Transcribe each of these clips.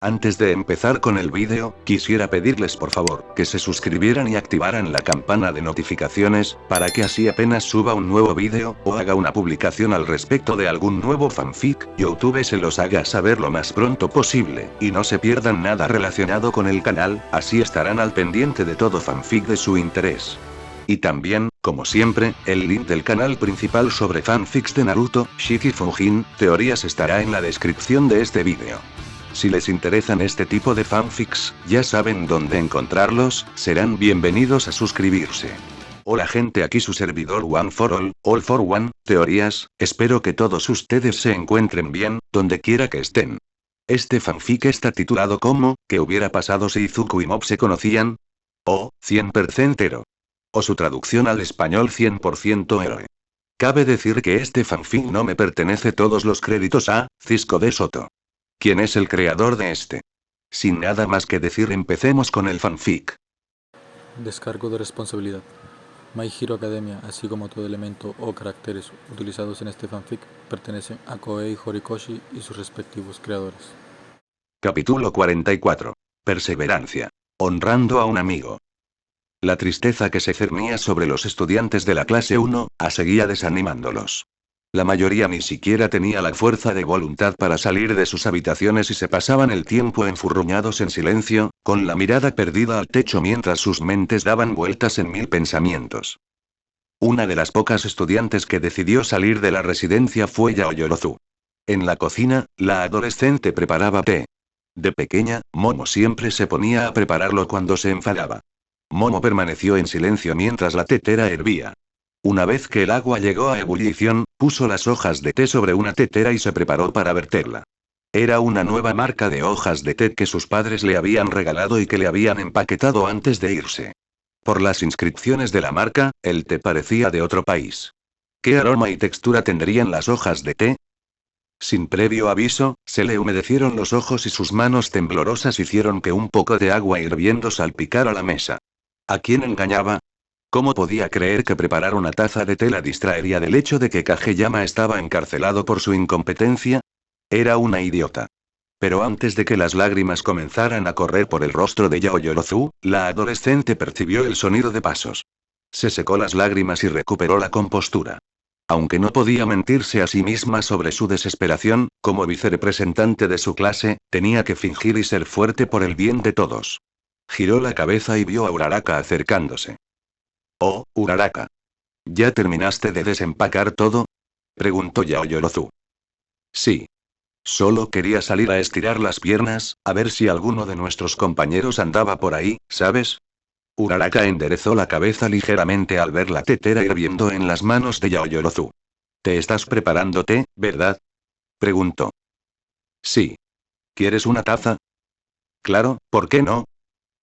Antes de empezar con el vídeo, quisiera pedirles por favor, que se suscribieran y activaran la campana de notificaciones, para que así apenas suba un nuevo vídeo, o haga una publicación al respecto de algún nuevo fanfic, YouTube se los haga saber lo más pronto posible, y no se pierdan nada relacionado con el canal, así estarán al pendiente de todo fanfic de su interés. Y también, como siempre, el link del canal principal sobre fanfics de Naruto, Shiki Fujin, teorías estará en la descripción de este vídeo. Si les interesan este tipo de fanfics, ya saben dónde encontrarlos, serán bienvenidos a suscribirse. Hola gente, aquí su servidor One for All for One, teorías, espero que todos ustedes se encuentren bien, donde quiera que estén. Este fanfic está titulado como, ¿qué hubiera pasado si Izuku y Mob se conocían? O, 100% héroe. O su traducción al español 100% héroe. Cabe decir que este fanfic no me pertenece, todos los créditos a Cisco de Soto. ¿Quién es el creador de este? Sin nada más que decir, empecemos con el fanfic. Descargo de responsabilidad. My Hero Academia, así como todo elemento o caracteres utilizados en este fanfic, pertenecen a Koei Horikoshi y sus respectivos creadores. Capítulo 44. Perseverancia. Honrando a un amigo. La tristeza que se cernía sobre los estudiantes de la clase 1, seguía desanimándolos. La mayoría ni siquiera tenía la fuerza de voluntad para salir de sus habitaciones y se pasaban el tiempo enfurruñados en silencio, con la mirada perdida al techo mientras sus mentes daban vueltas en mil pensamientos. Una de las pocas estudiantes que decidió salir de la residencia fue Yaoyorozu. En la cocina, la adolescente preparaba té. De pequeña, Momo siempre se ponía a prepararlo cuando se enfadaba. Momo permaneció en silencio mientras la tetera hervía. Una vez que el agua llegó a ebullición, puso las hojas de té sobre una tetera y se preparó para verterla. Era una nueva marca de hojas de té que sus padres le habían regalado y que le habían empaquetado antes de irse. Por las inscripciones de la marca, el té parecía de otro país. ¿Qué aroma y textura tendrían las hojas de té? Sin previo aviso, se le humedecieron los ojos y sus manos temblorosas hicieron que un poco de agua hirviendo salpicara la mesa. ¿A quién engañaba? ¿Cómo podía creer que preparar una taza de té la distraería del hecho de que Kageyama estaba encarcelado por su incompetencia? Era una idiota. Pero antes de que las lágrimas comenzaran a correr por el rostro de Yaoyorozu, la adolescente percibió el sonido de pasos. Se secó las lágrimas y recuperó la compostura. Aunque no podía mentirse a sí misma sobre su desesperación, como vicerepresentante de su clase, tenía que fingir y ser fuerte por el bien de todos. Giró la cabeza y vio a Uraraka acercándose. Oh, Uraraka. ¿Ya terminaste de desempacar todo? Preguntó Yaoyorozu. Sí. Solo quería salir a estirar las piernas, a ver si alguno de nuestros compañeros andaba por ahí, ¿sabes? Uraraka enderezó la cabeza ligeramente al ver la tetera hirviendo en las manos de Yaoyorozu. ¿Te estás preparando té, verdad? Preguntó. Sí. ¿Quieres una taza? Claro, ¿por qué no?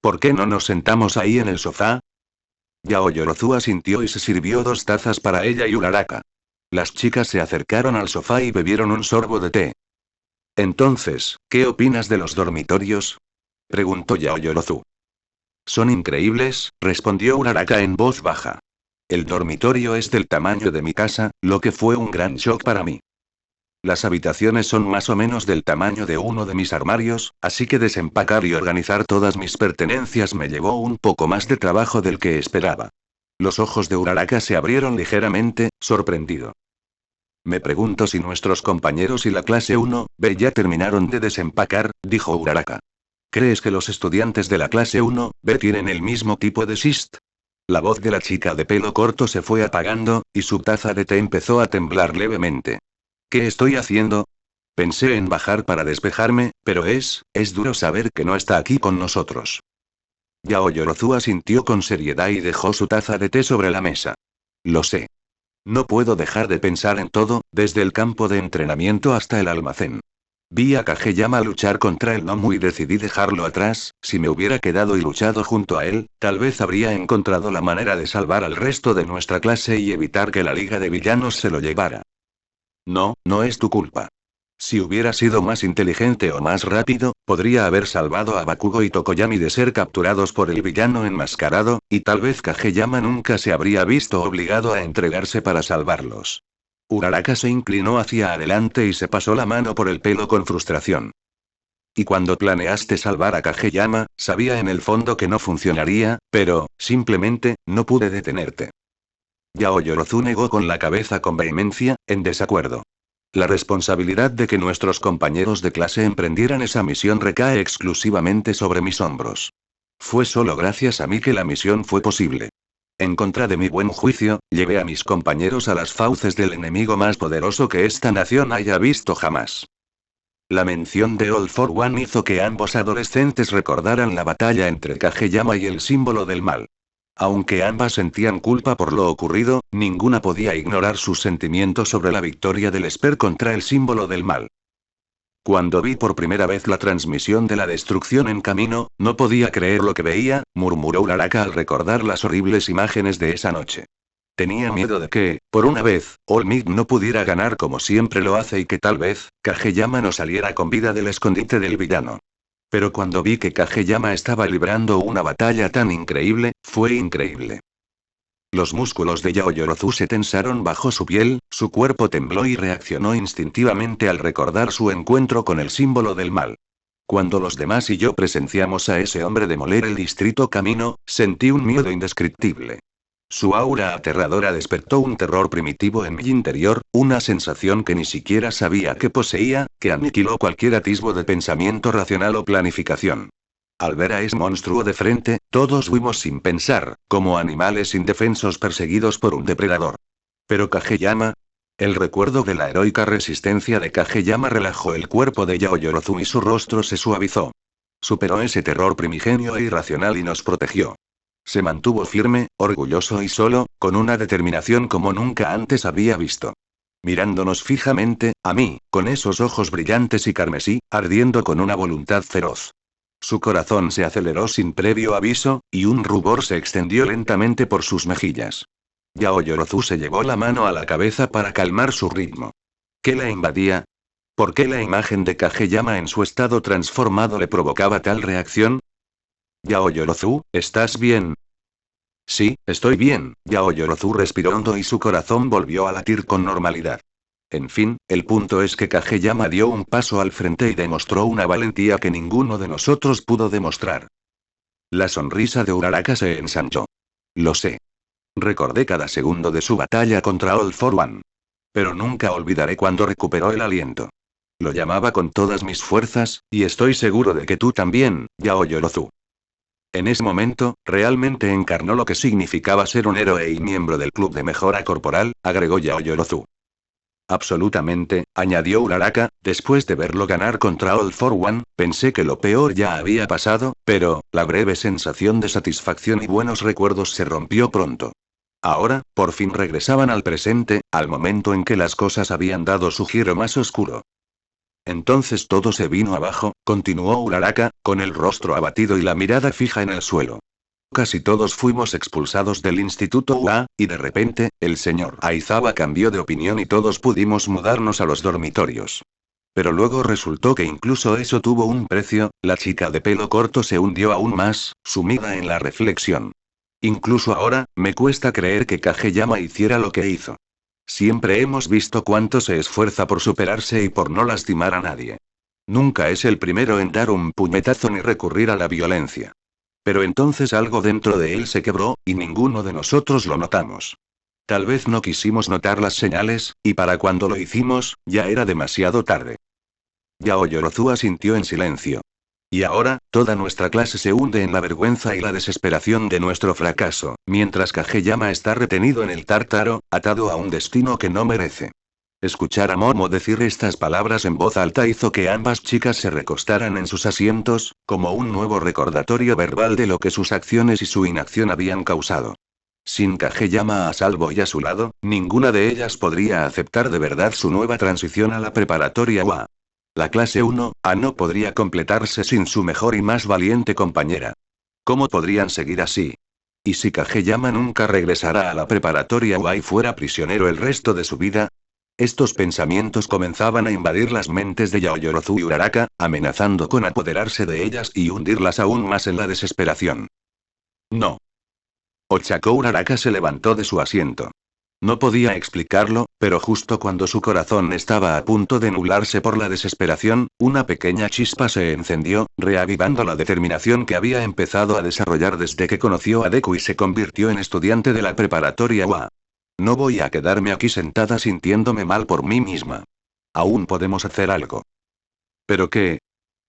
¿Por qué no nos sentamos ahí en el sofá? Yaoyorozu asintió y se sirvió 2 tazas para ella y Uraraka. Las chicas se acercaron al sofá y bebieron un sorbo de té. Entonces, ¿qué opinas de los dormitorios? Preguntó Yaoyorozu. Son increíbles, respondió Uraraka en voz baja. El dormitorio es del tamaño de mi casa, lo que fue un gran shock para mí. Las habitaciones son más o menos del tamaño de uno de mis armarios, así que desempacar y organizar todas mis pertenencias me llevó un poco más de trabajo del que esperaba. Los ojos de Uraraka se abrieron ligeramente, sorprendido. Me pregunto si nuestros compañeros y la clase 1B ya terminaron de desempacar, dijo Uraraka. ¿Crees que los estudiantes de la clase 1B tienen el mismo tipo de SIST? La voz de la chica de pelo corto se fue apagando, y su taza de té empezó a temblar levemente. ¿Qué estoy haciendo? Pensé en bajar para despejarme, pero es duro saber que no está aquí con nosotros. Yaoyorozu asintió con seriedad y dejó su taza de té sobre la mesa. Lo sé. No puedo dejar de pensar en todo, desde el campo de entrenamiento hasta el almacén. Vi a Kageyama luchar contra el Nomu y decidí dejarlo atrás. Si me hubiera quedado y luchado junto a él, tal vez habría encontrado la manera de salvar al resto de nuestra clase y evitar que la Liga de Villanos se lo llevara. No, no es tu culpa. Si hubiera sido más inteligente o más rápido, podría haber salvado a Bakugo y Tokoyami de ser capturados por el villano enmascarado, y tal vez Kageyama nunca se habría visto obligado a entregarse para salvarlos. Uraraka se inclinó hacia adelante y se pasó la mano por el pelo con frustración. Y cuando planeaste salvar a Kageyama, sabía en el fondo que no funcionaría, pero, simplemente, no pude detenerte. Yaoyorozu negó con la cabeza con vehemencia, en desacuerdo. La responsabilidad de que nuestros compañeros de clase emprendieran esa misión recae exclusivamente sobre mis hombros. Fue solo gracias a mí que la misión fue posible. En contra de mi buen juicio, llevé a mis compañeros a las fauces del enemigo más poderoso que esta nación haya visto jamás. La mención de All for One hizo que ambos adolescentes recordaran la batalla entre Kageyama y el símbolo del mal. Aunque ambas sentían culpa por lo ocurrido, ninguna podía ignorar sus sentimientos sobre la victoria del Esper contra el símbolo del mal. Cuando vi por primera vez la transmisión de la destrucción en camino, no podía creer lo que veía, murmuró Uraraka al recordar las horribles imágenes de esa noche. Tenía miedo de que, por una vez, All Might no pudiera ganar como siempre lo hace y que tal vez, Kageyama no saliera con vida del escondite del villano. Pero cuando vi que Kageyama estaba librando una batalla tan increíble, fue increíble. Los músculos de Yaoyorozu se tensaron bajo su piel, su cuerpo tembló y reaccionó instintivamente al recordar su encuentro con el símbolo del mal. Cuando los demás y yo presenciamos a ese hombre demoler el distrito Camino, sentí un miedo indescriptible. Su aura aterradora despertó un terror primitivo en mi interior, una sensación que ni siquiera sabía que poseía, que aniquiló cualquier atisbo de pensamiento racional o planificación. Al ver a ese monstruo de frente, todos huimos sin pensar, como animales indefensos perseguidos por un depredador. Pero Kageyama. El recuerdo de la heroica resistencia de Kageyama relajó el cuerpo de Yaoyorozu y su rostro se suavizó. Superó ese terror primigenio e irracional y nos protegió. Se mantuvo firme, orgulloso y solo, con una determinación como nunca antes había visto. Mirándonos fijamente, a mí, con esos ojos brillantes y carmesí, ardiendo con una voluntad feroz. Su corazón se aceleró sin previo aviso, y un rubor se extendió lentamente por sus mejillas. Yaoyorozu se llevó la mano a la cabeza para calmar su ritmo. ¿Qué la invadía? ¿Por qué la imagen de Kageyama en su estado transformado le provocaba tal reacción? Yaoyorozu, ¿estás bien? Sí, estoy bien. Yaoyorozu respiró hondo y su corazón volvió a latir con normalidad. En fin, el punto es que Kageyama dio un paso al frente y demostró una valentía que ninguno de nosotros pudo demostrar. La sonrisa de Uraraka se ensanchó. Lo sé. Recordé cada segundo de su batalla contra All for One. Pero nunca olvidaré cuando recuperó el aliento. Lo llamaba con todas mis fuerzas, y estoy seguro de que tú también, Yaoyorozu. En ese momento, realmente encarnó lo que significaba ser un héroe y miembro del club de mejora corporal, agregó Yaoyorozu. Absolutamente, añadió Uraraka, después de verlo ganar contra All for One, pensé que lo peor ya había pasado, pero, la breve sensación de satisfacción y buenos recuerdos se rompió pronto. Ahora, por fin regresaban al presente, al momento en que las cosas habían dado su giro más oscuro. Entonces todo se vino abajo, continuó Uraraka, con el rostro abatido y la mirada fija en el suelo. Casi todos fuimos expulsados del Instituto UA, y de repente, el señor Aizawa cambió de opinión y todos pudimos mudarnos a los dormitorios. Pero luego resultó que incluso eso tuvo un precio, la chica de pelo corto se hundió aún más, sumida en la reflexión. Incluso ahora, me cuesta creer que Kageyama hiciera lo que hizo. Siempre hemos visto cuánto se esfuerza por superarse y por no lastimar a nadie. Nunca es el primero en dar un puñetazo ni recurrir a la violencia. Pero entonces algo dentro de él se quebró, y ninguno de nosotros lo notamos. Tal vez no quisimos notar las señales, y para cuando lo hicimos, ya era demasiado tarde. Yaoyorozu asintió en silencio. Y ahora, toda nuestra clase se hunde en la vergüenza y la desesperación de nuestro fracaso, mientras Kageyama está retenido en el tártaro, atado a un destino que no merece. Escuchar a Momo decir estas palabras en voz alta hizo que ambas chicas se recostaran en sus asientos, como un nuevo recordatorio verbal de lo que sus acciones y su inacción habían causado. Sin Kageyama a salvo y a su lado, ninguna de ellas podría aceptar de verdad su nueva transición a la preparatoria UA. La clase 1A no podría completarse sin su mejor y más valiente compañera. ¿Cómo podrían seguir así? ¿Y si Kageyama nunca regresara a la preparatoria UA y fuera prisionero el resto de su vida? Estos pensamientos comenzaban a invadir las mentes de Yaoyorozu y Uraraka, amenazando con apoderarse de ellas y hundirlas aún más en la desesperación. No. Ochako Uraraka se levantó de su asiento. No podía explicarlo, pero justo cuando su corazón estaba a punto de nublarse por la desesperación, una pequeña chispa se encendió, reavivando la determinación que había empezado a desarrollar desde que conoció a Deku y se convirtió en estudiante de la preparatoria UA. No voy a quedarme aquí sentada sintiéndome mal por mí misma. Aún podemos hacer algo. ¿Pero qué?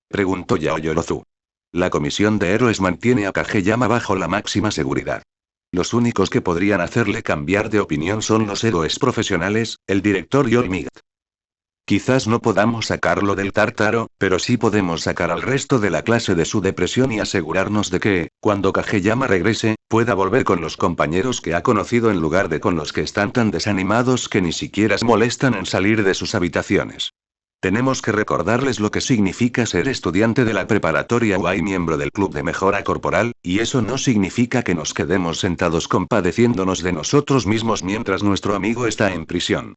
Preguntó Yaoyorozu. La comisión de héroes mantiene a Kageyama bajo la máxima seguridad. Los únicos que podrían hacerle cambiar de opinión son los héroes profesionales, el director y All Might. Quizás no podamos sacarlo del tártaro, pero sí podemos sacar al resto de la clase de su depresión y asegurarnos de que, cuando Kageyama regrese, pueda volver con los compañeros que ha conocido en lugar de con los que están tan desanimados que ni siquiera se molestan en salir de sus habitaciones. Tenemos que recordarles lo que significa ser estudiante de la preparatoria UA y miembro del club de mejora corporal, y eso no significa que nos quedemos sentados compadeciéndonos de nosotros mismos mientras nuestro amigo está en prisión.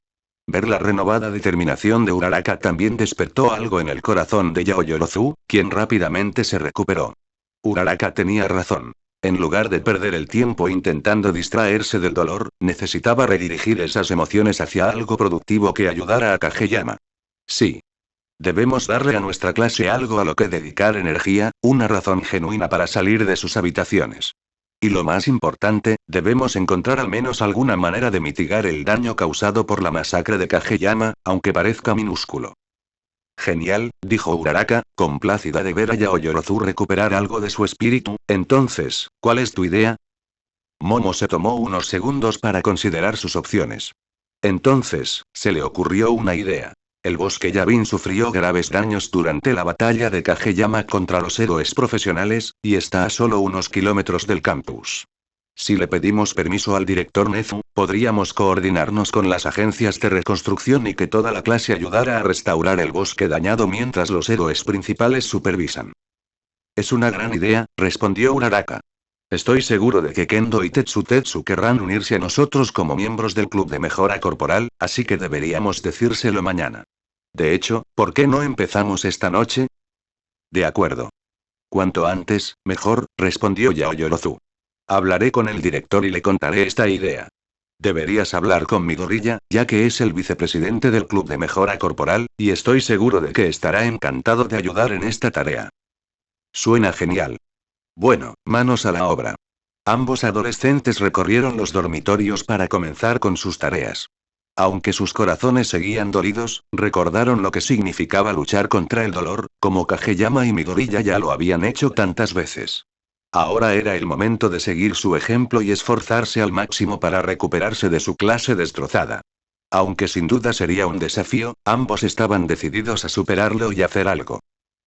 Ver la renovada determinación de Uraraka también despertó algo en el corazón de Yaoyorozu, quien rápidamente se recuperó. Uraraka tenía razón. En lugar de perder el tiempo intentando distraerse del dolor, necesitaba redirigir esas emociones hacia algo productivo que ayudara a Kageyama. Sí. Debemos darle a nuestra clase algo a lo que dedicar energía, una razón genuina para salir de sus habitaciones. Y lo más importante, debemos encontrar al menos alguna manera de mitigar el daño causado por la masacre de Kageyama, aunque parezca minúsculo. Genial, dijo Uraraka, complacida de ver a Yaoyorozu recuperar algo de su espíritu. Entonces, ¿cuál es tu idea? Momo se tomó unos segundos para considerar sus opciones. Entonces, se le ocurrió una idea. El bosque Yavin sufrió graves daños durante la batalla de Kageyama contra los héroes profesionales, y está a solo unos kilómetros del campus. Si le pedimos permiso al director Nezu, podríamos coordinarnos con las agencias de reconstrucción y que toda la clase ayudara a restaurar el bosque dañado mientras los héroes principales supervisan. Es una gran idea, respondió Uraraka. Estoy seguro de que Kendo y Tetsu querrán unirse a nosotros como miembros del club de mejora corporal, así que deberíamos decírselo mañana. De hecho, ¿por qué no empezamos esta noche? De acuerdo. Cuanto antes, mejor, respondió Yaoyorozu. Hablaré con el director y le contaré esta idea. Deberías hablar con Midoriya, ya que es el vicepresidente del club de mejora corporal, y estoy seguro de que estará encantado de ayudar en esta tarea. Suena genial. Bueno, manos a la obra. Ambos adolescentes recorrieron los dormitorios para comenzar con sus tareas. Aunque sus corazones seguían dolidos, recordaron lo que significaba luchar contra el dolor, como Kageyama y Midoriya ya lo habían hecho tantas veces. Ahora era el momento de seguir su ejemplo y esforzarse al máximo para recuperarse de su clase destrozada. Aunque sin duda sería un desafío, ambos estaban decididos a superarlo y hacer algo.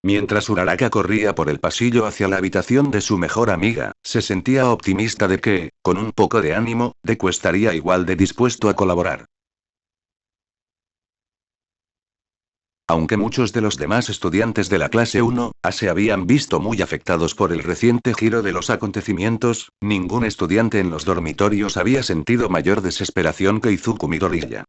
Mientras Uraraka corría por el pasillo hacia la habitación de su mejor amiga, se sentía optimista de que, con un poco de ánimo, Deku estaría igual de dispuesto a colaborar. Aunque muchos de los demás estudiantes de la clase 1A se habían visto muy afectados por el reciente giro de los acontecimientos, ningún estudiante en los dormitorios había sentido mayor desesperación que Izuku Midoriya.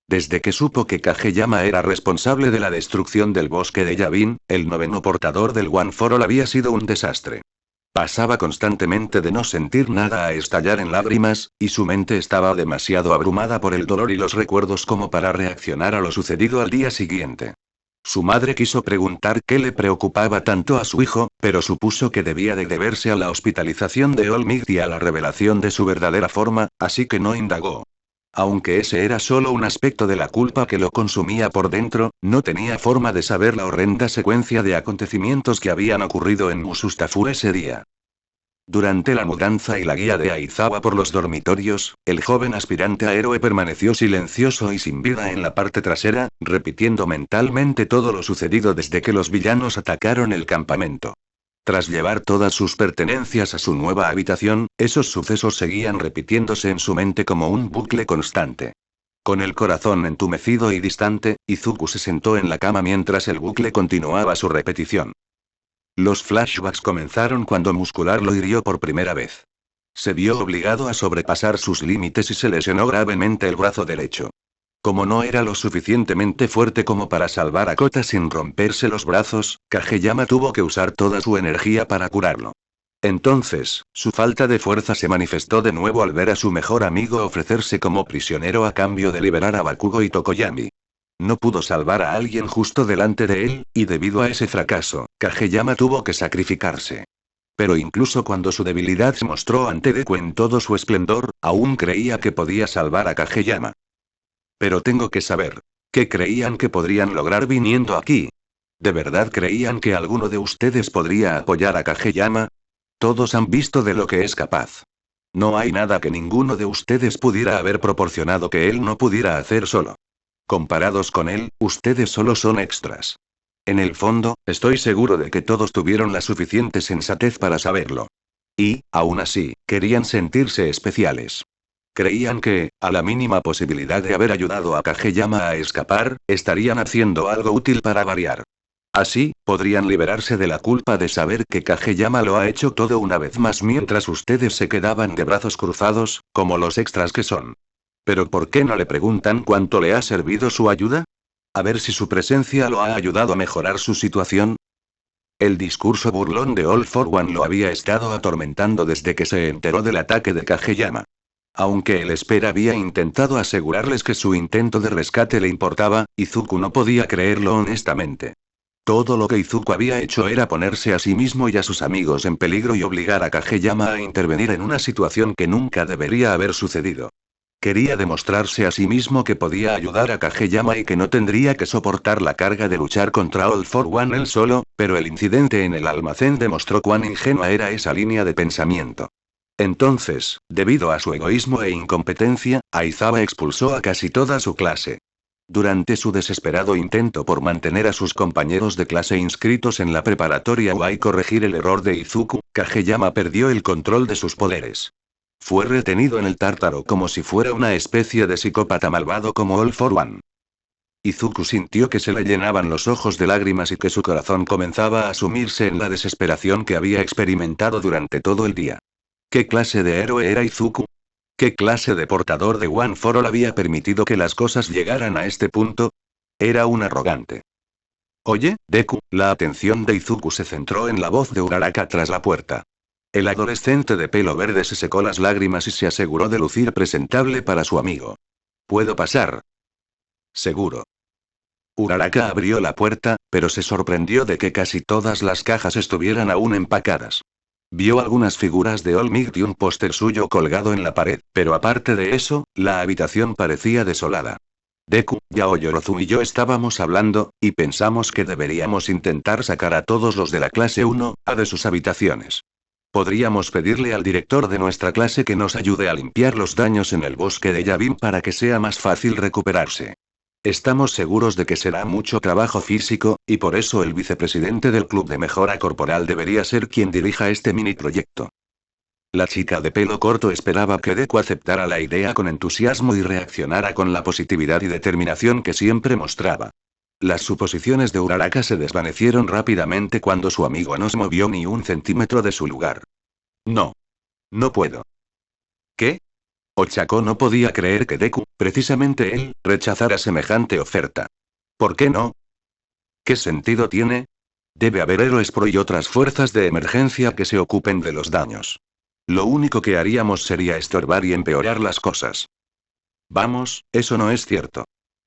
Desde que supo que Kageyama era responsable de la destrucción del bosque de Yavin, el noveno portador del One for All había sido un desastre. Pasaba constantemente de no sentir nada a estallar en lágrimas, y su mente estaba demasiado abrumada por el dolor y los recuerdos como para reaccionar a lo sucedido al día siguiente. Su madre quiso preguntar qué le preocupaba tanto a su hijo, pero supuso que debía de deberse a la hospitalización de All Might y a la revelación de su verdadera forma, así que no indagó. Aunque ese era solo un aspecto de la culpa que lo consumía por dentro, no tenía forma de saber la horrenda secuencia de acontecimientos que habían ocurrido en Musustafu ese día. Durante la mudanza y la guía de Aizawa por los dormitorios, el joven aspirante a héroe permaneció silencioso y sin vida en la parte trasera, repitiendo mentalmente todo lo sucedido desde que los villanos atacaron el campamento. Tras llevar todas sus pertenencias a su nueva habitación, esos sucesos seguían repitiéndose en su mente como un bucle constante. Con el corazón entumecido y distante, Izuku se sentó en la cama mientras el bucle continuaba su repetición. Los flashbacks comenzaron cuando Muscular lo hirió por primera vez. Se vio obligado a sobrepasar sus límites y se lesionó gravemente el brazo derecho. Como no era lo suficientemente fuerte como para salvar a Kota sin romperse los brazos, Kageyama tuvo que usar toda su energía para curarlo. Entonces, su falta de fuerza se manifestó de nuevo al ver a su mejor amigo ofrecerse como prisionero a cambio de liberar a Bakugo y Tokoyami. No pudo salvar a alguien justo delante de él, y debido a ese fracaso, Kageyama tuvo que sacrificarse. Pero incluso cuando su debilidad se mostró ante Deku en todo su esplendor, aún creía que podía salvar a Kageyama. Pero tengo que saber, ¿qué creían que podrían lograr viniendo aquí? ¿De verdad creían que alguno de ustedes podría apoyar a Kageyama? Todos han visto de lo que es capaz. No hay nada que ninguno de ustedes pudiera haber proporcionado que él no pudiera hacer solo. Comparados con él, ustedes solo son extras. En el fondo, estoy seguro de que todos tuvieron la suficiente sensatez para saberlo. Y, aún así, querían sentirse especiales. Creían que, a la mínima posibilidad de haber ayudado a Kageyama a escapar, estarían haciendo algo útil para variar. Así, podrían liberarse de la culpa de saber que Kageyama lo ha hecho todo una vez más mientras ustedes se quedaban de brazos cruzados, como los extras que son. ¿Pero por qué no le preguntan cuánto le ha servido su ayuda? A ver si su presencia lo ha ayudado a mejorar su situación. El discurso burlón de All for One lo había estado atormentando desde que se enteró del ataque de Kageyama. Aunque el espera había intentado asegurarles que su intento de rescate le importaba, Izuku no podía creerlo honestamente. Todo lo que Izuku había hecho era ponerse a sí mismo y a sus amigos en peligro y obligar a Kageyama a intervenir en una situación que nunca debería haber sucedido. Quería demostrarse a sí mismo que podía ayudar a Kageyama y que no tendría que soportar la carga de luchar contra All for One él solo, pero el incidente en el almacén demostró cuán ingenua era esa línea de pensamiento. Entonces, debido a su egoísmo e incompetencia, Aizawa expulsó a casi toda su clase. Durante su desesperado intento por mantener a sus compañeros de clase inscritos en la preparatoria y corregir el error de Izuku, Kageyama perdió el control de sus poderes. Fue retenido en el Tártaro como si fuera una especie de psicópata malvado como All for One. Izuku sintió que se le llenaban los ojos de lágrimas y que su corazón comenzaba a sumirse en la desesperación que había experimentado durante todo el día. ¿Qué clase de héroe era Izuku? ¿Qué clase de portador de One for All había permitido que las cosas llegaran a este punto? Era un arrogante. Oye, Deku, la atención de Izuku se centró en la voz de Uraraka tras la puerta. El adolescente de pelo verde se secó las lágrimas y se aseguró de lucir presentable para su amigo. ¿Puedo pasar? Seguro. Uraraka abrió la puerta, pero se sorprendió de que casi todas las cajas estuvieran aún empacadas. Vio algunas figuras de All Might y un póster suyo colgado en la pared, pero aparte de eso, la habitación parecía desolada. Deku, Yaoyorozu y yo estábamos hablando, y pensamos que deberíamos intentar sacar a todos los de la clase 1A de sus habitaciones. Podríamos pedirle al director de nuestra clase que nos ayude a limpiar los daños en el bosque de Yavin para que sea más fácil recuperarse. Estamos seguros de que será mucho trabajo físico, y por eso el vicepresidente del club de mejora corporal debería ser quien dirija este mini proyecto. La chica de pelo corto esperaba que Deku aceptara la idea con entusiasmo y reaccionara con la positividad y determinación que siempre mostraba. Las suposiciones de Uraraka se desvanecieron rápidamente cuando su amigo no se movió ni un centímetro de su lugar. No. No puedo. ¿Qué? Ochako no podía creer que Deku, precisamente él, rechazara semejante oferta. ¿Por qué no? ¿Qué sentido tiene? Debe haber héroes pro y otras fuerzas de emergencia que se ocupen de los daños. Lo único que haríamos sería estorbar y empeorar las cosas. Vamos, eso no es cierto.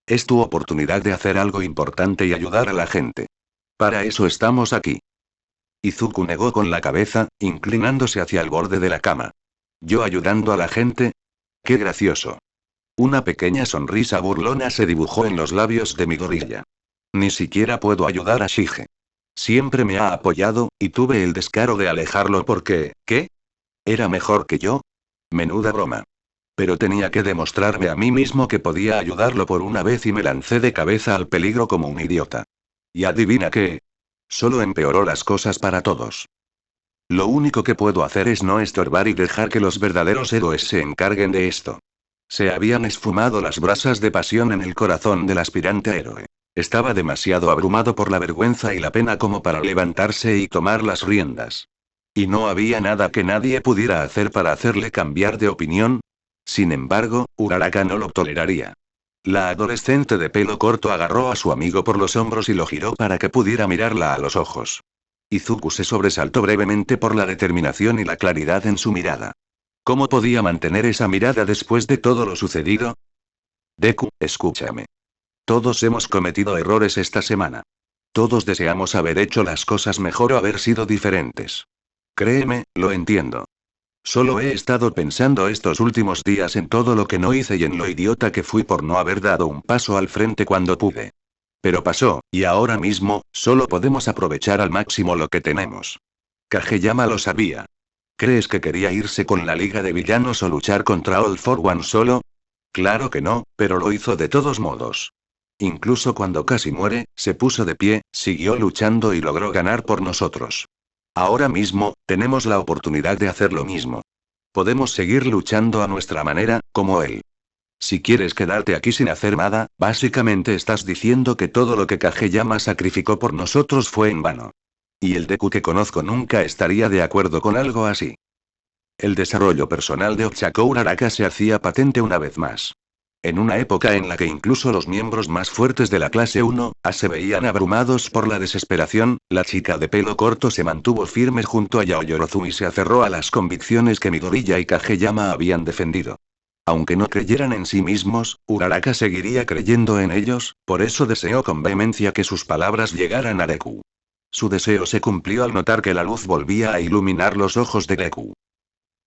Es tu oportunidad de hacer algo importante y ayudar a la gente. Para eso estamos aquí. Izuku negó con la cabeza, inclinándose hacia el borde de la cama. ¿Yo ayudando a la gente? ¡Qué gracioso! Una pequeña sonrisa burlona se dibujó en los labios de Midoriya. Ni siquiera puedo ayudar a Shige. Siempre me ha apoyado, y tuve el descaro de alejarlo porque, ¿qué? ¿Era mejor que yo? Menuda broma. Pero tenía que demostrarme a mí mismo que podía ayudarlo por una vez y me lancé de cabeza al peligro como un idiota. Y adivina qué. Solo empeoró las cosas para todos. Lo único que puedo hacer es no estorbar y dejar que los verdaderos héroes se encarguen de esto. Se habían esfumado las brasas de pasión en el corazón del aspirante a héroe. Estaba demasiado abrumado por la vergüenza y la pena como para levantarse y tomar las riendas. Y no había nada que nadie pudiera hacer para hacerle cambiar de opinión. Sin embargo, Uraraka no lo toleraría. La adolescente de pelo corto agarró a su amigo por los hombros y lo giró para que pudiera mirarla a los ojos. Izuku se sobresaltó brevemente por la determinación y la claridad en su mirada. ¿Cómo podía mantener esa mirada después de todo lo sucedido? Deku, escúchame. Todos hemos cometido errores esta semana. Todos deseamos haber hecho las cosas mejor o haber sido diferentes. Créeme, lo entiendo. Solo he estado pensando estos últimos días en todo lo que no hice y en lo idiota que fui por no haber dado un paso al frente cuando pude. Pero pasó, y ahora mismo, solo podemos aprovechar al máximo lo que tenemos. Kageyama lo sabía. ¿Crees que quería irse con la Liga de Villanos o luchar contra All for One solo? Claro que no, pero lo hizo de todos modos. Incluso cuando casi muere, se puso de pie, siguió luchando y logró ganar por nosotros. Ahora mismo, tenemos la oportunidad de hacer lo mismo. Podemos seguir luchando a nuestra manera, como él. Si quieres quedarte aquí sin hacer nada, básicamente estás diciendo que todo lo que Kageyama sacrificó por nosotros fue en vano. Y el Deku que conozco nunca estaría de acuerdo con algo así. El desarrollo personal de Ochako Uraraka se hacía patente una vez más. En una época en la que incluso los miembros más fuertes de la clase 1A se veían abrumados por la desesperación, la chica de pelo corto se mantuvo firme junto a Yaoyorozu y se aferró a las convicciones que Midoriya y Kageyama habían defendido. Aunque no creyeran en sí mismos, Uraraka seguiría creyendo en ellos, por eso deseó con vehemencia que sus palabras llegaran a Deku. Su deseo se cumplió al notar que la luz volvía a iluminar los ojos de Deku.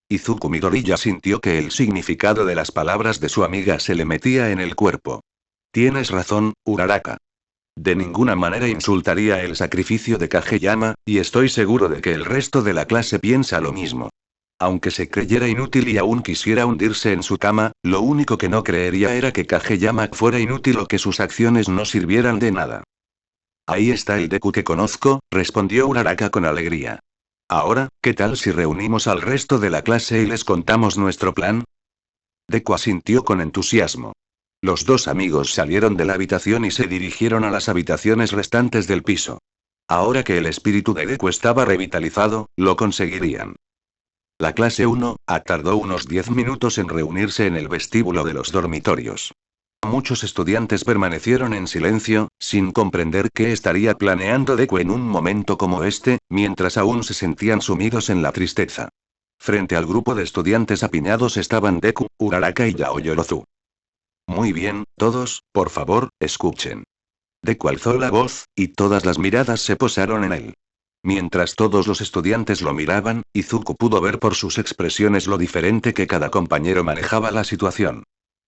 Izuku Midoriya sintió que el significado de las palabras de su amiga se le metía en el cuerpo. Tienes razón, Uraraka. De ninguna manera insultaría el sacrificio de Kageyama, y estoy seguro de que el resto de la clase piensa lo mismo. Aunque se creyera inútil y aún quisiera hundirse en su cama, lo único que no creería era que Kageyama fuera inútil o que sus acciones no sirvieran de nada. Ahí está el Deku que conozco, respondió Uraraka con alegría. Ahora, ¿qué tal si reunimos al resto de la clase y les contamos nuestro plan? Deku asintió con entusiasmo. Los dos amigos salieron de la habitación y se dirigieron a las habitaciones restantes del piso. Ahora que el espíritu de Deku estaba revitalizado, lo conseguirían. La clase 1A tardó unos 10 minutos en reunirse en el vestíbulo de los dormitorios. Muchos estudiantes permanecieron en silencio, sin comprender qué estaría planeando Deku en un momento como este, mientras aún se sentían sumidos en la tristeza. Frente al grupo de estudiantes apiñados estaban Deku, Uraraka y Yaoyorozu. Muy bien, todos, por favor, escuchen. Deku alzó la voz, y todas las miradas se posaron en él. Mientras todos los estudiantes lo miraban, Izuku pudo ver por sus expresiones lo diferente que cada compañero manejaba la situación.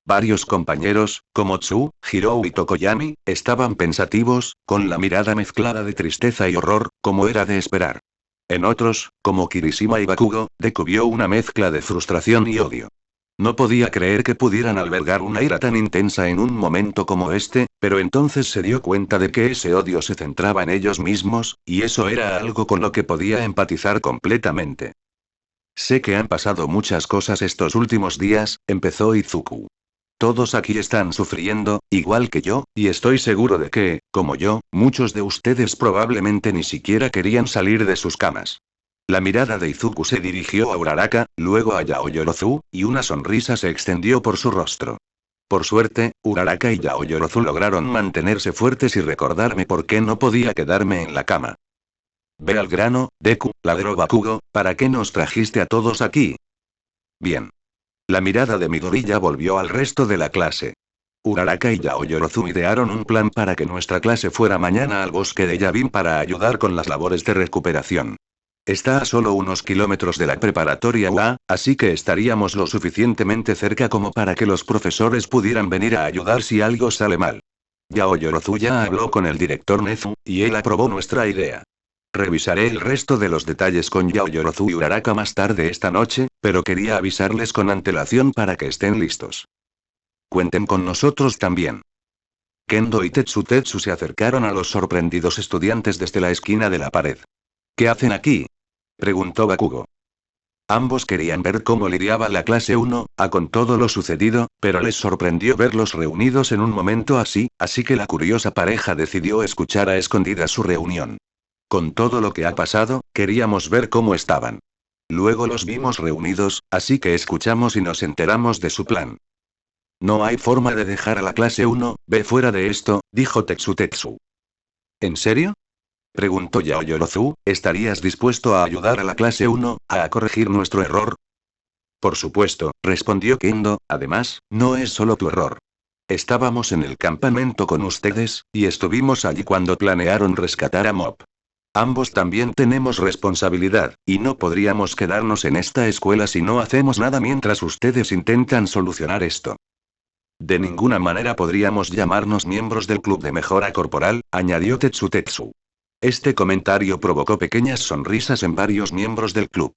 Varios compañeros, como Tsu, Hirou y Tokoyami, estaban pensativos, con la mirada mezclada de tristeza y horror, como era de esperar. En otros, como Kirishima y Bakugo, Deku vio una mezcla de frustración y odio. No podía creer que pudieran albergar una ira tan intensa en un momento como este, pero entonces se dio cuenta de que ese odio se centraba en ellos mismos, y eso era algo con lo que podía empatizar completamente. Sé que han pasado muchas cosas estos últimos días, empezó Izuku. Todos aquí están sufriendo, igual que yo, y estoy seguro de que, como yo, muchos de ustedes probablemente ni siquiera querían salir de sus camas. La mirada de Izuku se dirigió a Uraraka, luego a Yaoyorozu, y una sonrisa se extendió por su rostro. Por suerte, Uraraka y Yaoyorozu lograron mantenerse fuertes y recordarme por qué no podía quedarme en la cama. Ve al grano, Deku, ladró Bakugo, ¿para qué nos trajiste a todos aquí? Bien. La mirada de Midoriya volvió al resto de la clase. Uraraka y Yaoyorozu idearon un plan para que nuestra clase fuera mañana al bosque de Yabin para ayudar con las labores de recuperación. Está a solo unos kilómetros de la preparatoria UA, así que estaríamos lo suficientemente cerca como para que los profesores pudieran venir a ayudar si algo sale mal. Yaoyorozu ya habló con el director Nezu, y él aprobó nuestra idea. Revisaré el resto de los detalles con Yaoyorozu y Uraraka más tarde esta noche, pero quería avisarles con antelación para que estén listos. Cuenten con nosotros también. Kendo y Tetsu se acercaron a los sorprendidos estudiantes desde la esquina de la pared. ¿Qué hacen aquí?, preguntó Bakugo. Ambos querían ver cómo lidiaba la clase 1A con todo lo sucedido, pero les sorprendió verlos reunidos en un momento así que la curiosa pareja decidió escuchar a escondidas su reunión. Con todo lo que ha pasado, queríamos ver cómo estaban. Luego los vimos reunidos, así que escuchamos y nos enteramos de su plan. No hay forma de dejar a la clase 1B fuera de esto, dijo Tetsu. ¿En serio? Preguntó Yaoyorozu, ¿estarías dispuesto a ayudar a la clase 1, a corregir nuestro error? Por supuesto, respondió Kendo, además, no es solo tu error. Estábamos en el campamento con ustedes, y estuvimos allí cuando planearon rescatar a Mop. Ambos también tenemos responsabilidad, y no podríamos quedarnos en esta escuela si no hacemos nada mientras ustedes intentan solucionar esto. De ninguna manera podríamos llamarnos miembros del club de mejora corporal, añadió Tetsu. Este comentario provocó pequeñas sonrisas en varios miembros del club.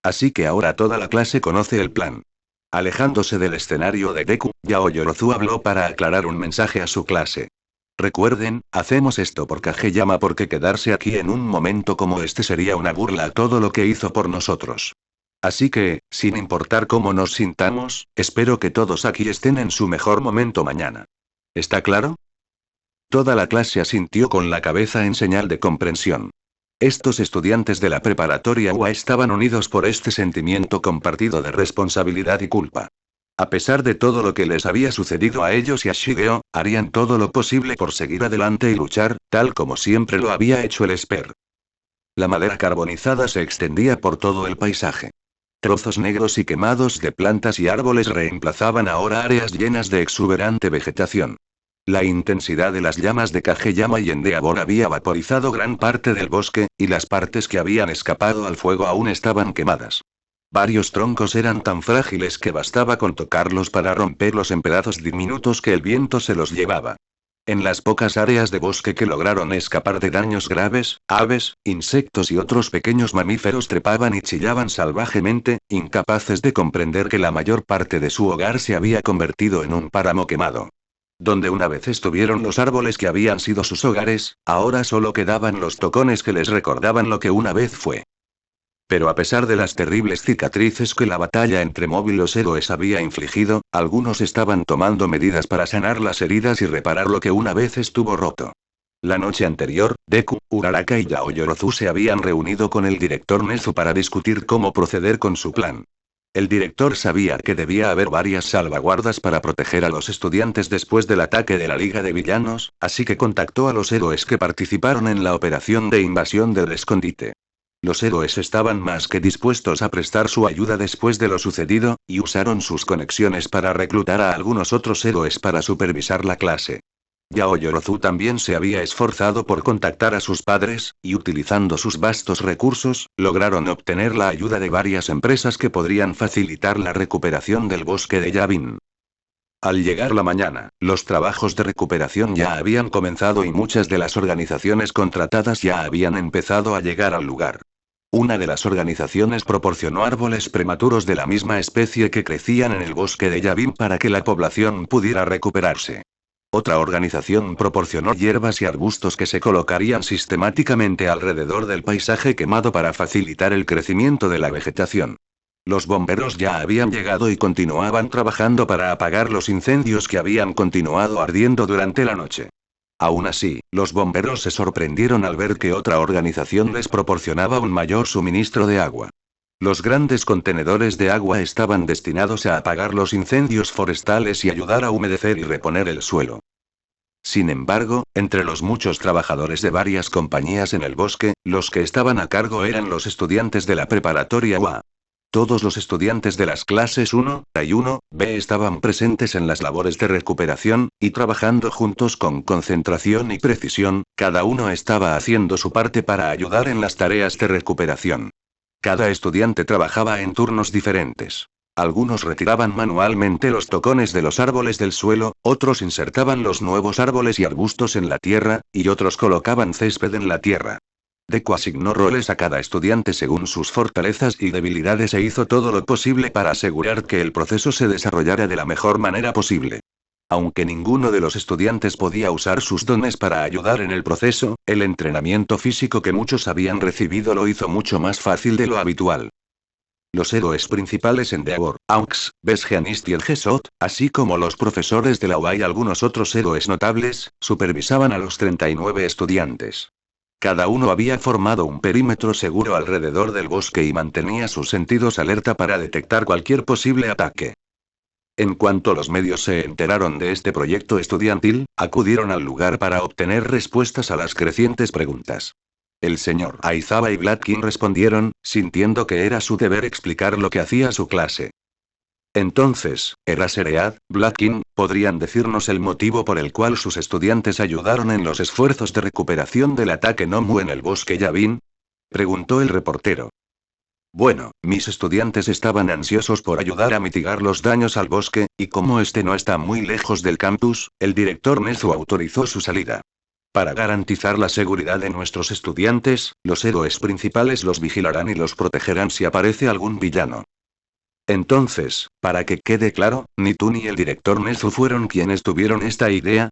Así que ahora toda la clase conoce el plan. Alejándose del escenario de Deku, Yaoyorozu habló para aclarar un mensaje a su clase. Recuerden, hacemos esto por Kageyama porque quedarse aquí en un momento como este sería una burla a todo lo que hizo por nosotros. Así que, sin importar cómo nos sintamos, espero que todos aquí estén en su mejor momento mañana. ¿Está claro? Toda la clase asintió con la cabeza en señal de comprensión. Estos estudiantes de la preparatoria UA estaban unidos por este sentimiento compartido de responsabilidad y culpa. A pesar de todo lo que les había sucedido a ellos y a Shigeo, harían todo lo posible por seguir adelante y luchar, tal como siempre lo había hecho el Esper. La madera carbonizada se extendía por todo el paisaje. Trozos negros y quemados de plantas y árboles reemplazaban ahora áreas llenas de exuberante vegetación. La intensidad de las llamas de Kageyama y Endeavor había vaporizado gran parte del bosque, y las partes que habían escapado al fuego aún estaban quemadas. Varios troncos eran tan frágiles que bastaba con tocarlos para romperlos en pedazos diminutos que el viento se los llevaba. En las pocas áreas de bosque que lograron escapar de daños graves, aves, insectos y otros pequeños mamíferos trepaban y chillaban salvajemente, incapaces de comprender que la mayor parte de su hogar se había convertido en un páramo quemado. Donde una vez estuvieron los árboles que habían sido sus hogares, ahora solo quedaban los tocones que les recordaban lo que una vez fue. Pero a pesar de las terribles cicatrices que la batalla entre Mob y los héroes había infligido, algunos estaban tomando medidas para sanar las heridas y reparar lo que una vez estuvo roto. La noche anterior, Deku, Uraraka y Yaoyorozu se habían reunido con el director Nezu para discutir cómo proceder con su plan. El director sabía que debía haber varias salvaguardas para proteger a los estudiantes después del ataque de la Liga de Villanos, así que contactó a los héroes que participaron en la operación de invasión del escondite. Los héroes estaban más que dispuestos a prestar su ayuda después de lo sucedido, y usaron sus conexiones para reclutar a algunos otros héroes para supervisar la clase. Yaoyorozu también se había esforzado por contactar a sus padres, y utilizando sus vastos recursos, lograron obtener la ayuda de varias empresas que podrían facilitar la recuperación del bosque de Yavin. Al llegar la mañana, los trabajos de recuperación ya habían comenzado y muchas de las organizaciones contratadas ya habían empezado a llegar al lugar. Una de las organizaciones proporcionó árboles prematuros de la misma especie que crecían en el bosque de Yavin para que la población pudiera recuperarse. Otra organización proporcionó hierbas y arbustos que se colocarían sistemáticamente alrededor del paisaje quemado para facilitar el crecimiento de la vegetación. Los bomberos ya habían llegado y continuaban trabajando para apagar los incendios que habían continuado ardiendo durante la noche. Aún así, los bomberos se sorprendieron al ver que otra organización les proporcionaba un mayor suministro de agua. Los grandes contenedores de agua estaban destinados a apagar los incendios forestales y ayudar a humedecer y reponer el suelo. Sin embargo, entre los muchos trabajadores de varias compañías en el bosque, los que estaban a cargo eran los estudiantes de la preparatoria UA. Todos los estudiantes de las clases 1 A y 1B estaban presentes en las labores de recuperación, y trabajando juntos con concentración y precisión, cada uno estaba haciendo su parte para ayudar en las tareas de recuperación. Cada estudiante trabajaba en turnos diferentes. Algunos retiraban manualmente los tocones de los árboles del suelo, otros insertaban los nuevos árboles y arbustos en la tierra, y otros colocaban césped en la tierra. Deku asignó roles a cada estudiante según sus fortalezas y debilidades e hizo todo lo posible para asegurar que el proceso se desarrollara de la mejor manera posible. Aunque ninguno de los estudiantes podía usar sus dones para ayudar en el proceso, el entrenamiento físico que muchos habían recibido lo hizo mucho más fácil de lo habitual. Los héroes principales Endeavor, Aux, Besgeanist y el Gesot, así como los profesores de la UA y algunos otros héroes notables, supervisaban a los 39 estudiantes. Cada uno había formado un perímetro seguro alrededor del bosque y mantenía sus sentidos alerta para detectar cualquier posible ataque. En cuanto los medios se enteraron de este proyecto estudiantil, acudieron al lugar para obtener respuestas a las crecientes preguntas. El señor Aizawa y Blatkin respondieron, sintiendo que era su deber explicar lo que hacía su clase. Entonces, Eraserhead, Blatkin, ¿podrían decirnos el motivo por el cual sus estudiantes ayudaron en los esfuerzos de recuperación del ataque Nomu en el bosque Yavin? Preguntó el reportero. Bueno, mis estudiantes estaban ansiosos por ayudar a mitigar los daños al bosque, y como este no está muy lejos del campus, el director Nezu autorizó su salida. Para garantizar la seguridad de nuestros estudiantes, los héroes principales los vigilarán y los protegerán si aparece algún villano. Entonces, para que quede claro, ni tú ni el director Nezu fueron quienes tuvieron esta idea.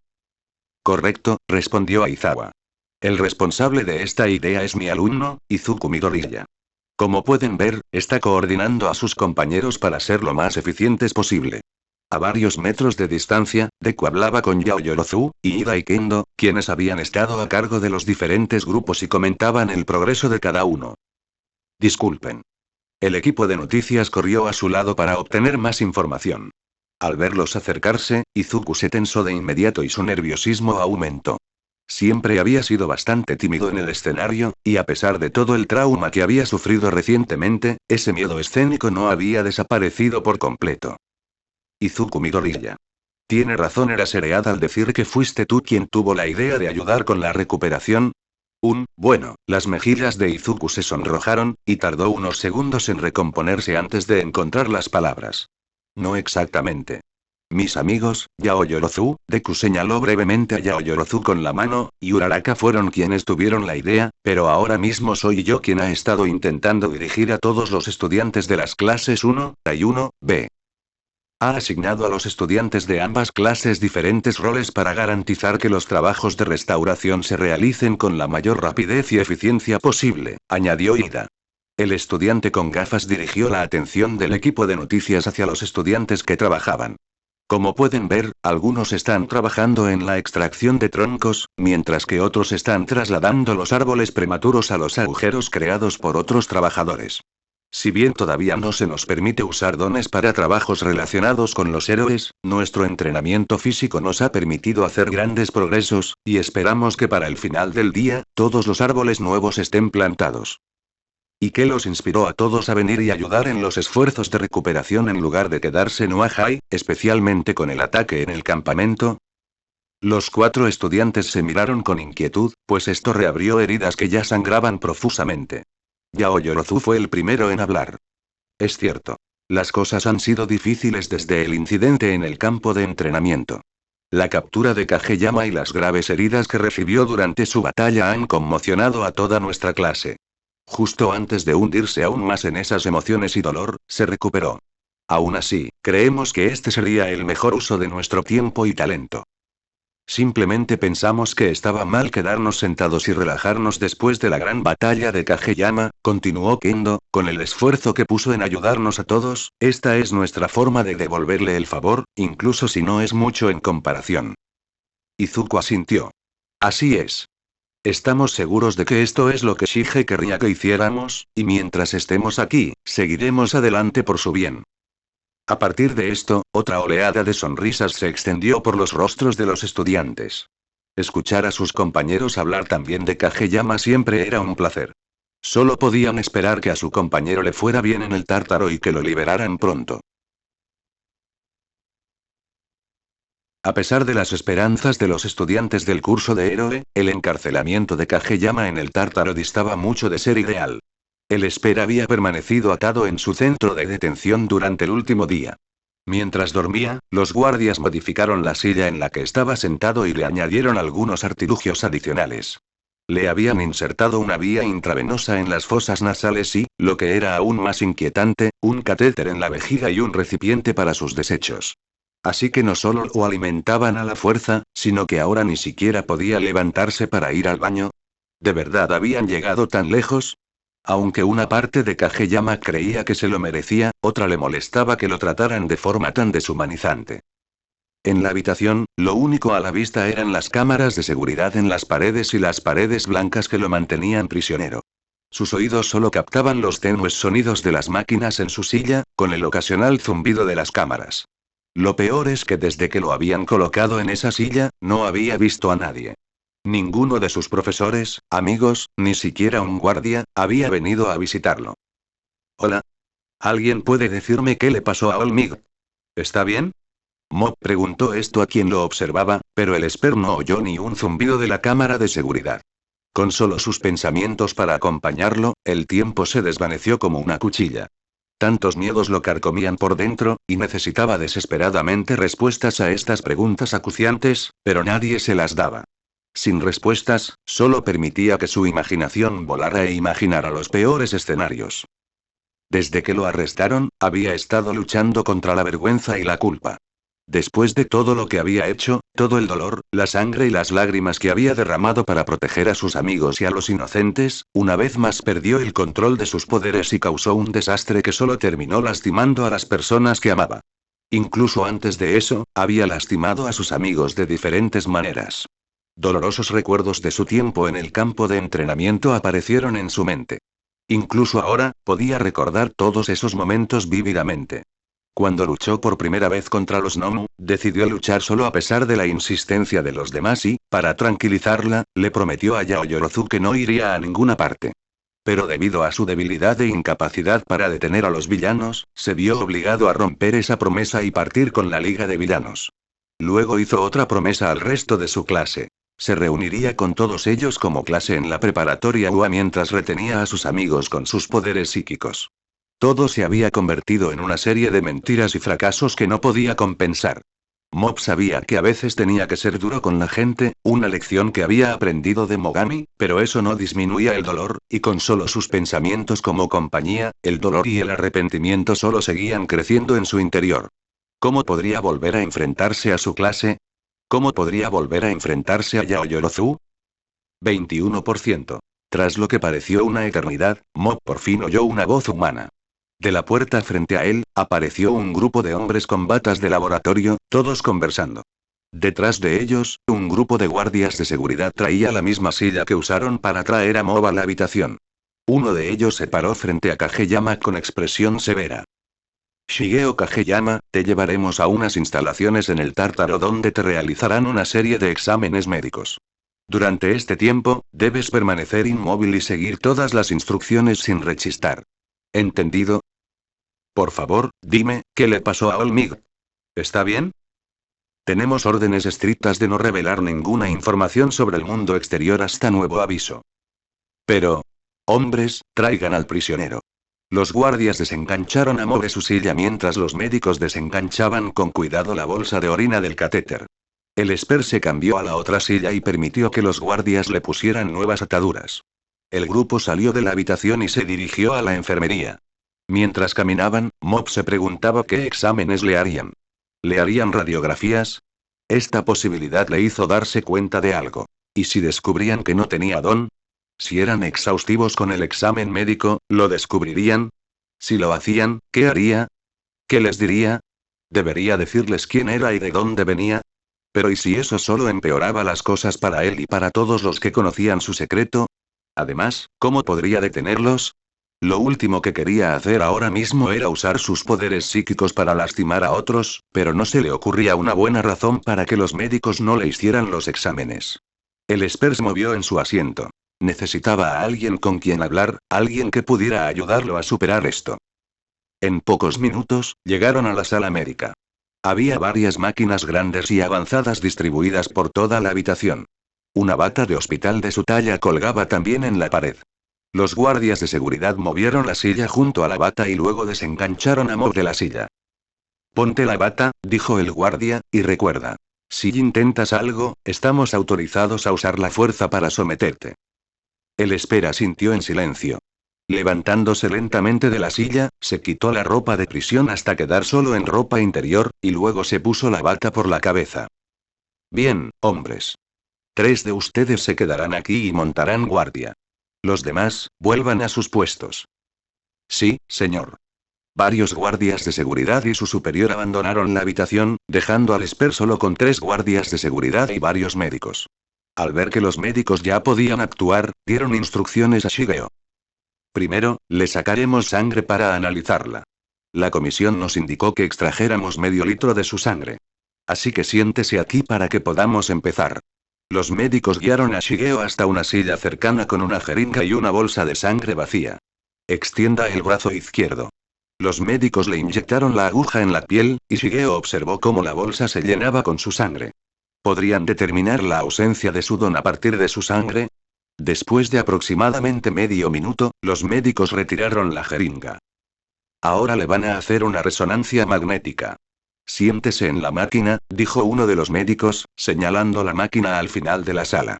Correcto, respondió Aizawa. El responsable de esta idea es mi alumno, Izuku Midoriya. Como pueden ver, está coordinando a sus compañeros para ser lo más eficientes posible. A varios metros de distancia, Deku hablaba con Yaoyorozu y Ida y Kendo, quienes habían estado a cargo de los diferentes grupos y comentaban el progreso de cada uno. Disculpen. El equipo de noticias corrió a su lado para obtener más información. Al verlos acercarse, Izuku se tensó de inmediato y su nerviosismo aumentó. Siempre había sido bastante tímido en el escenario, y a pesar de todo el trauma que había sufrido recientemente, ese miedo escénico no había desaparecido por completo. Izuku Midoriya. Tiene razón Eraserhead al decir que fuiste tú quien tuvo la idea de ayudar con la recuperación. Bueno, las mejillas de Izuku se sonrojaron, y tardó unos segundos en recomponerse antes de encontrar las palabras. No exactamente. Mis amigos, Yaoyorozu, Deku señaló brevemente a Yaoyorozu con la mano, y Uraraka fueron quienes tuvieron la idea, pero ahora mismo soy yo quien ha estado intentando dirigir a todos los estudiantes de las clases 1, A y 1B. Ha asignado a los estudiantes de ambas clases diferentes roles para garantizar que los trabajos de restauración se realicen con la mayor rapidez y eficiencia posible, añadió Ida. El estudiante con gafas dirigió la atención del equipo de noticias hacia los estudiantes que trabajaban. Como pueden ver, algunos están trabajando en la extracción de troncos, mientras que otros están trasladando los árboles prematuros a los agujeros creados por otros trabajadores. Si bien todavía no se nos permite usar dones para trabajos relacionados con los héroes, nuestro entrenamiento físico nos ha permitido hacer grandes progresos, y esperamos que para el final del día, todos los árboles nuevos estén plantados. ¿Y qué los inspiró a todos a venir y ayudar en los esfuerzos de recuperación en lugar de quedarse en Oahu, especialmente con el ataque en el campamento? Los 4 estudiantes se miraron con inquietud, pues esto reabrió heridas que ya sangraban profusamente. Yaoyorozu fue el primero en hablar. Es cierto. Las cosas han sido difíciles desde el incidente en el campo de entrenamiento. La captura de Kageyama y las graves heridas que recibió durante su batalla han conmocionado a toda nuestra clase. Justo antes de hundirse aún más en esas emociones y dolor, se recuperó. Aún así, creemos que este sería el mejor uso de nuestro tiempo y talento. Simplemente pensamos que estaba mal quedarnos sentados y relajarnos después de la gran batalla de Kageyama, continuó Kendo, con el esfuerzo que puso en ayudarnos a todos, esta es nuestra forma de devolverle el favor, incluso si no es mucho en comparación. Izuku asintió. Así es. Estamos seguros de que esto es lo que Shige querría que hiciéramos, y mientras estemos aquí, seguiremos adelante por su bien. A partir de esto, otra oleada de sonrisas se extendió por los rostros de los estudiantes. Escuchar a sus compañeros hablar también de Kageyama siempre era un placer. Solo podían esperar que a su compañero le fuera bien en el Tártaro y que lo liberaran pronto. A pesar de las esperanzas de los estudiantes del curso de héroe, el encarcelamiento de Kageyama en el Tártaro distaba mucho de ser ideal. El Esper había permanecido atado en su centro de detención durante el último día. Mientras dormía, los guardias modificaron la silla en la que estaba sentado y le añadieron algunos artilugios adicionales. Le habían insertado una vía intravenosa en las fosas nasales y, lo que era aún más inquietante, un catéter en la vejiga y un recipiente para sus desechos. Así que no solo lo alimentaban a la fuerza, sino que ahora ni siquiera podía levantarse para ir al baño. ¿De verdad habían llegado tan lejos? Aunque una parte de Kageyama creía que se lo merecía, otra le molestaba que lo trataran de forma tan deshumanizante. En la habitación, lo único a la vista eran las cámaras de seguridad en las paredes y las paredes blancas que lo mantenían prisionero. Sus oídos solo captaban los tenues sonidos de las máquinas en su silla, con el ocasional zumbido de las cámaras. Lo peor es que desde que lo habían colocado en esa silla, no había visto a nadie. Ninguno de sus profesores, amigos, ni siquiera un guardia, había venido a visitarlo. Hola. ¿Alguien puede decirme qué le pasó a Olmig? ¿Está bien? Mop preguntó esto a quien lo observaba, pero el Esper no oyó ni un zumbido de la cámara de seguridad. Con solo sus pensamientos para acompañarlo, el tiempo se desvaneció como una cuchilla. Tantos miedos lo carcomían por dentro, y necesitaba desesperadamente respuestas a estas preguntas acuciantes, pero nadie se las daba. Sin respuestas, solo permitía que su imaginación volara e imaginara los peores escenarios. Desde que lo arrestaron, había estado luchando contra la vergüenza y la culpa. Después de todo lo que había hecho, todo el dolor, la sangre y las lágrimas que había derramado para proteger a sus amigos y a los inocentes, una vez más perdió el control de sus poderes y causó un desastre que solo terminó lastimando a las personas que amaba. Incluso antes de eso, había lastimado a sus amigos de diferentes maneras. Dolorosos recuerdos de su tiempo en el campo de entrenamiento aparecieron en su mente. Incluso ahora, podía recordar todos esos momentos vívidamente. Cuando luchó por primera vez contra los Nomu, decidió luchar solo a pesar de la insistencia de los demás y, para tranquilizarla, le prometió a Yaoyorozu que no iría a ninguna parte. Pero debido a su debilidad e incapacidad para detener a los villanos, se vio obligado a romper esa promesa y partir con la Liga de Villanos. Luego hizo otra promesa al resto de su clase. Se reuniría con todos ellos como clase en la preparatoria UA mientras retenía a sus amigos con sus poderes psíquicos. Todo se había convertido en una serie de mentiras y fracasos que no podía compensar. Mop sabía que a veces tenía que ser duro con la gente, una lección que había aprendido de Mogami, pero eso no disminuía el dolor, y con solo sus pensamientos como compañía, el dolor y el arrepentimiento solo seguían creciendo en su interior. ¿Cómo podría volver a enfrentarse a su clase? ¿Cómo podría volver a enfrentarse a Yaoyorozu? 21%. Tras lo que pareció una eternidad, Mop por fin oyó una voz humana. De la puerta frente a él, apareció un grupo de hombres con batas de laboratorio, todos conversando. Detrás de ellos, un grupo de guardias de seguridad traía la misma silla que usaron para traer a Mob a la habitación. Uno de ellos se paró frente a Kageyama con expresión severa. Shigeo Kageyama, te llevaremos a unas instalaciones en el Tártaro donde te realizarán una serie de exámenes médicos. Durante este tiempo, debes permanecer inmóvil y seguir todas las instrucciones sin rechistar. ¿Entendido? Por favor, dime, ¿qué le pasó a Olmig? ¿Está bien? Tenemos órdenes estrictas de no revelar ninguna información sobre el mundo exterior hasta nuevo aviso. Pero... hombres, traigan al prisionero. Los guardias desengancharon a Mo de su silla mientras los médicos desenganchaban con cuidado la bolsa de orina del catéter. El Esper se cambió a la otra silla y permitió que los guardias le pusieran nuevas ataduras. El grupo salió de la habitación y se dirigió a la enfermería. Mientras caminaban, Mop se preguntaba qué exámenes le harían. ¿Le harían radiografías? Esta posibilidad le hizo darse cuenta de algo. ¿Y si descubrían que no tenía don? Si eran exhaustivos con el examen médico, ¿lo descubrirían? Si lo hacían, ¿qué haría? ¿Qué les diría? ¿Debería decirles quién era y de dónde venía? Pero ¿y si eso solo empeoraba las cosas para él y para todos los que conocían su secreto? Además, ¿cómo podría detenerlos? Lo último que quería hacer ahora mismo era usar sus poderes psíquicos para lastimar a otros, pero no se le ocurría una buena razón para que los médicos no le hicieran los exámenes. El Esper se movió en su asiento. Necesitaba a alguien con quien hablar, alguien que pudiera ayudarlo a superar esto. En pocos minutos, llegaron a la sala médica. Había varias máquinas grandes y avanzadas distribuidas por toda la habitación. Una bata de hospital de su talla colgaba también en la pared. Los guardias de seguridad movieron la silla junto a la bata y luego desengancharon a Mob de la silla. Ponte la bata, dijo el guardia, y recuerda. Si intentas algo, estamos autorizados a usar la fuerza para someterte. El Esper sintió en silencio. Levantándose lentamente de la silla, se quitó la ropa de prisión hasta quedar solo en ropa interior, y luego se puso la bata por la cabeza. Bien, hombres. 3 de ustedes se quedarán aquí y montarán guardia. Los demás, vuelvan a sus puestos. Sí, señor. Varios guardias de seguridad y su superior abandonaron la habitación, dejando al Esper solo con 3 guardias de seguridad y varios médicos. Al ver que los médicos ya podían actuar, dieron instrucciones a Shigeo. Primero, le sacaremos sangre para analizarla. La comisión nos indicó que extrajéramos medio litro de su sangre. Así que siéntese aquí para que podamos empezar. Los médicos guiaron a Shigeo hasta una silla cercana con una jeringa y una bolsa de sangre vacía. Extienda el brazo izquierdo. Los médicos le inyectaron la aguja en la piel, y Shigeo observó cómo la bolsa se llenaba con su sangre. ¿Podrían determinar la ausencia de sudor a partir de su sangre? Después de aproximadamente medio minuto, los médicos retiraron la jeringa. Ahora le van a hacer una resonancia magnética. Siéntese en la máquina, dijo uno de los médicos, señalando la máquina al final de la sala.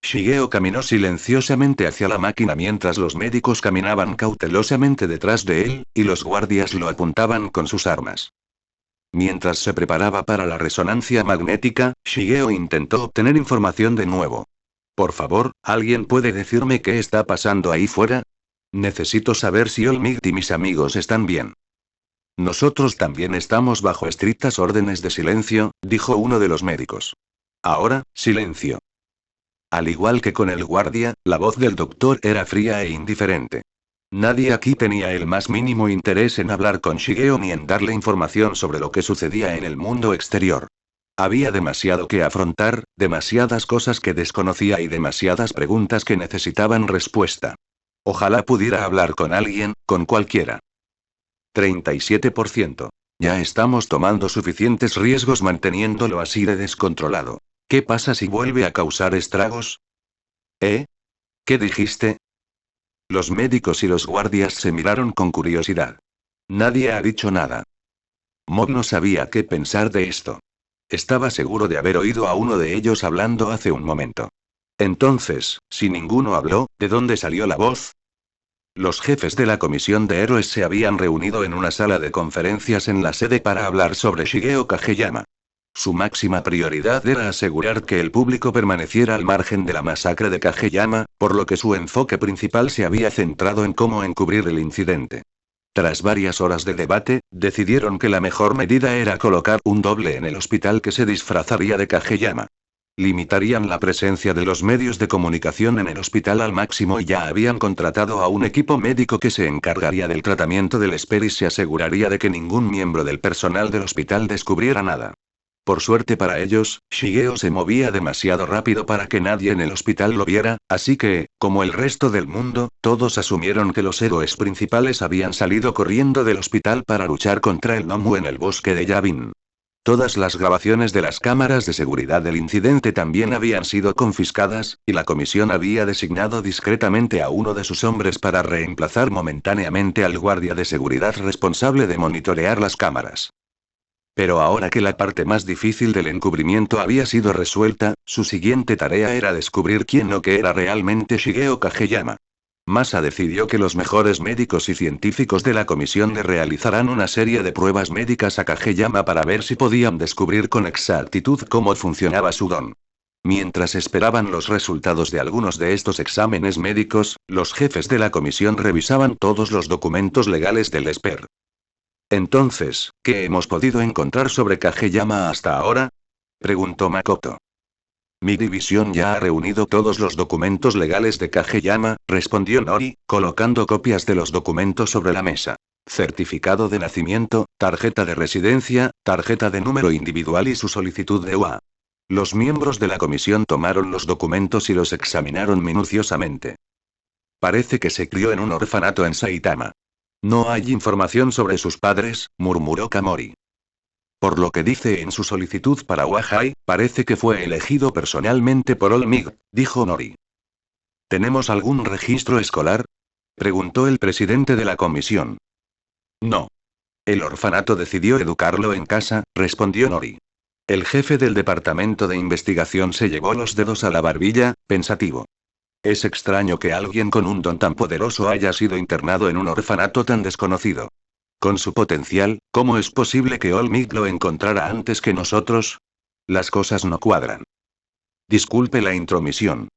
Shigeo caminó silenciosamente hacia la máquina mientras los médicos caminaban cautelosamente detrás de él, y los guardias lo apuntaban con sus armas. Mientras se preparaba para la resonancia magnética, Shigeo intentó obtener información de nuevo. Por favor, ¿alguien puede decirme qué está pasando ahí fuera? Necesito saber si Olmigt y mis amigos están bien. Nosotros también estamos bajo estrictas órdenes de silencio, dijo uno de los médicos. Ahora, silencio. Al igual que con el guardia, la voz del doctor era fría e indiferente. Nadie aquí tenía el más mínimo interés en hablar con Shigeo ni en darle información sobre lo que sucedía en el mundo exterior. Había demasiado que afrontar, demasiadas cosas que desconocía y demasiadas preguntas que necesitaban respuesta. Ojalá pudiera hablar con alguien, con cualquiera. 37%. Ya estamos tomando suficientes riesgos manteniéndolo así de descontrolado. ¿Qué pasa si vuelve a causar estragos? ¿Eh? ¿Qué dijiste? Los médicos y los guardias se miraron con curiosidad. Nadie ha dicho nada. Mob no sabía qué pensar de esto. Estaba seguro de haber oído a uno de ellos hablando hace un momento. Entonces, si ninguno habló, ¿de dónde salió la voz? Los jefes de la comisión de héroes se habían reunido en una sala de conferencias en la sede para hablar sobre Shigeo Kageyama. Su máxima prioridad era asegurar que el público permaneciera al margen de la masacre de Kageyama, por lo que su enfoque principal se había centrado en cómo encubrir el incidente. Tras varias horas de debate, decidieron que la mejor medida era colocar un doble en el hospital que se disfrazaría de Kageyama. Limitarían la presencia de los medios de comunicación en el hospital al máximo y ya habían contratado a un equipo médico que se encargaría del tratamiento del Esper y se aseguraría de que ningún miembro del personal del hospital descubriera nada. Por suerte para ellos, Shigeo se movía demasiado rápido para que nadie en el hospital lo viera, así que, como el resto del mundo, todos asumieron que los héroes principales habían salido corriendo del hospital para luchar contra el Nomu en el bosque de Yavin. Todas las grabaciones de las cámaras de seguridad del incidente también habían sido confiscadas, y la comisión había designado discretamente a uno de sus hombres para reemplazar momentáneamente al guardia de seguridad responsable de monitorear las cámaras. Pero ahora que la parte más difícil del encubrimiento había sido resuelta, su siguiente tarea era descubrir quién o qué era realmente Shigeo Kageyama. Masa decidió que los mejores médicos y científicos de la comisión le realizarán una serie de pruebas médicas a Kageyama para ver si podían descubrir con exactitud cómo funcionaba su don. Mientras esperaban los resultados de algunos de estos exámenes médicos, los jefes de la comisión revisaban todos los documentos legales del Esper. Entonces, ¿qué hemos podido encontrar sobre Kageyama hasta ahora? Preguntó Makoto. Mi división ya ha reunido todos los documentos legales de Kageyama, respondió Nori, colocando copias de los documentos sobre la mesa. Certificado de nacimiento, tarjeta de residencia, tarjeta de número individual y su solicitud de UA. Los miembros de la comisión tomaron los documentos y los examinaron minuciosamente. Parece que se crió en un orfanato en Saitama. No hay información sobre sus padres, murmuró Kamori. Por lo que dice en su solicitud para Wahai, parece que fue elegido personalmente por Olmigt, dijo Nori. ¿Tenemos algún registro escolar? Preguntó el presidente de la comisión. No. El orfanato decidió educarlo en casa, respondió Nori. El jefe del departamento de investigación se llevó los dedos a la barbilla, pensativo. Es extraño que alguien con un don tan poderoso haya sido internado en un orfanato tan desconocido. Con su potencial, ¿cómo es posible que Olmigt lo encontrara antes que nosotros? Las cosas no cuadran. Disculpe la intromisión.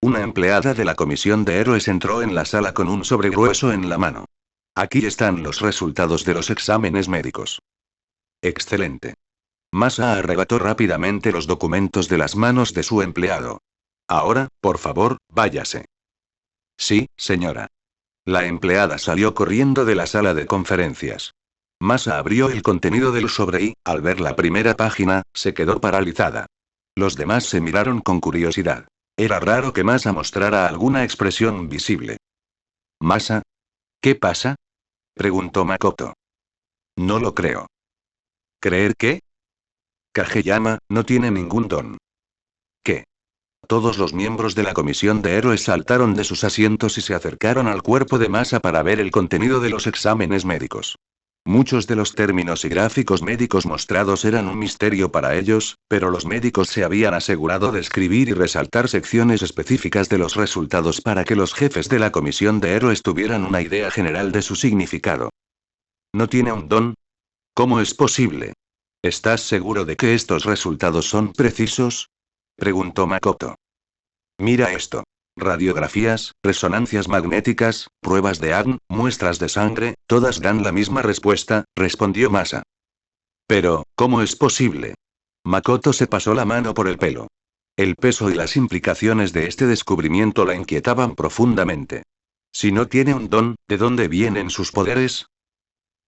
Una empleada de la comisión de héroes entró en la sala con un sobre grueso en la mano. Aquí están los resultados de los exámenes médicos. Excelente. Masa arrebató rápidamente los documentos de las manos de su empleado. Ahora, por favor, váyase. Sí, señora. La empleada salió corriendo de la sala de conferencias. Masa abrió el contenido del sobre y, al ver la primera página, se quedó paralizada. Los demás se miraron con curiosidad. Era raro que Masa mostrara alguna expresión visible. ¿Masa? ¿Qué pasa?, preguntó Makoto. No lo creo. ¿Creer qué? Kageyama no tiene ningún don. ¿Qué? Todos los miembros de la comisión de héroes saltaron de sus asientos y se acercaron al cuerpo de Masa para ver el contenido de los exámenes médicos. Muchos de los términos y gráficos médicos mostrados eran un misterio para ellos, pero los médicos se habían asegurado de escribir y resaltar secciones específicas de los resultados para que los jefes de la comisión de héroes tuvieran una idea general de su significado. ¿No tiene un don? ¿Cómo es posible? ¿Estás seguro de que estos resultados son precisos?, preguntó Makoto. Mira esto. Radiografías, resonancias magnéticas, pruebas de ADN, muestras de sangre, todas dan la misma respuesta, respondió Masa. Pero, ¿cómo es posible? Makoto se pasó la mano por el pelo. El peso y las implicaciones de este descubrimiento la inquietaban profundamente. Si no tiene un don, ¿de dónde vienen sus poderes?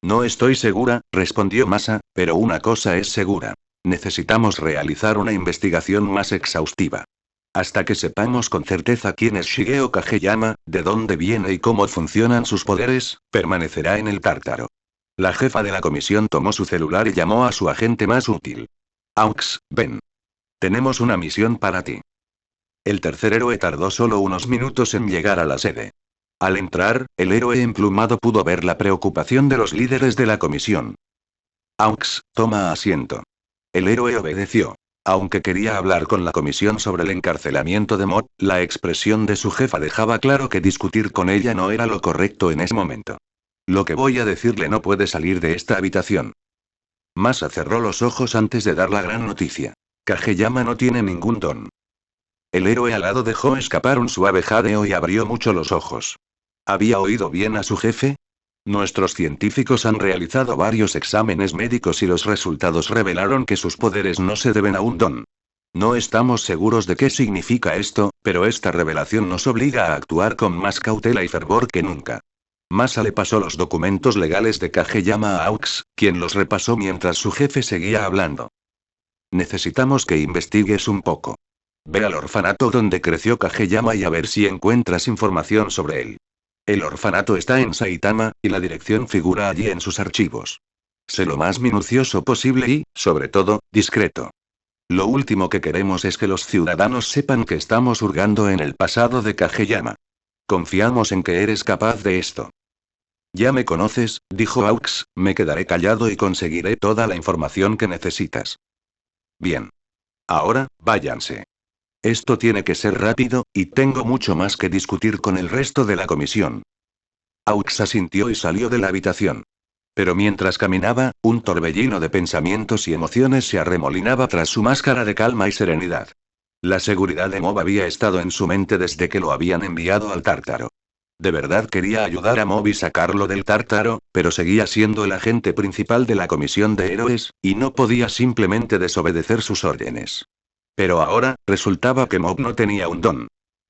No estoy segura, respondió Masa, pero una cosa es segura. Necesitamos realizar una investigación más exhaustiva. Hasta que sepamos con certeza quién es Shigeo Kageyama, de dónde viene y cómo funcionan sus poderes, permanecerá en el Tártaro. La jefa de la comisión tomó su celular y llamó a su agente más útil. Aux, ven. Tenemos una misión para ti. El tercer héroe tardó solo unos minutos en llegar a la sede. Al entrar, el héroe emplumado pudo ver la preocupación de los líderes de la comisión. Aux, toma asiento. El héroe obedeció. Aunque quería hablar con la comisión sobre el encarcelamiento de Mot, la expresión de su jefa dejaba claro que discutir con ella no era lo correcto en ese momento. Lo que voy a decirle no puede salir de esta habitación. Masa cerró los ojos antes de dar la gran noticia. Kageyama no tiene ningún don. El héroe alado dejó escapar un suave jadeo y abrió mucho los ojos. ¿Había oído bien a su jefe? Nuestros científicos han realizado varios exámenes médicos y los resultados revelaron que sus poderes no se deben a un don. No estamos seguros de qué significa esto, pero esta revelación nos obliga a actuar con más cautela y fervor que nunca. Masa le pasó los documentos legales de Kageyama a Aux, quien los repasó mientras su jefe seguía hablando. Necesitamos que investigues un poco. Ve al orfanato donde creció Kageyama y a ver si encuentras información sobre él. El orfanato está en Saitama, y la dirección figura allí en sus archivos. Sé lo más minucioso posible y, sobre todo, discreto. Lo último que queremos es que los ciudadanos sepan que estamos hurgando en el pasado de Kageyama. Confiamos en que eres capaz de esto. Ya me conoces, dijo Aux, me quedaré callado y conseguiré toda la información que necesitas. Bien. Ahora, váyanse. Esto tiene que ser rápido, y tengo mucho más que discutir con el resto de la comisión. Aux asintió y salió de la habitación. Pero mientras caminaba, un torbellino de pensamientos y emociones se arremolinaba tras su máscara de calma y serenidad. La seguridad de Mob había estado en su mente desde que lo habían enviado al Tártaro. De verdad quería ayudar a Mob y sacarlo del Tártaro, pero seguía siendo el agente principal de la comisión de héroes, y no podía simplemente desobedecer sus órdenes. Pero ahora, resultaba que Mob no tenía un don.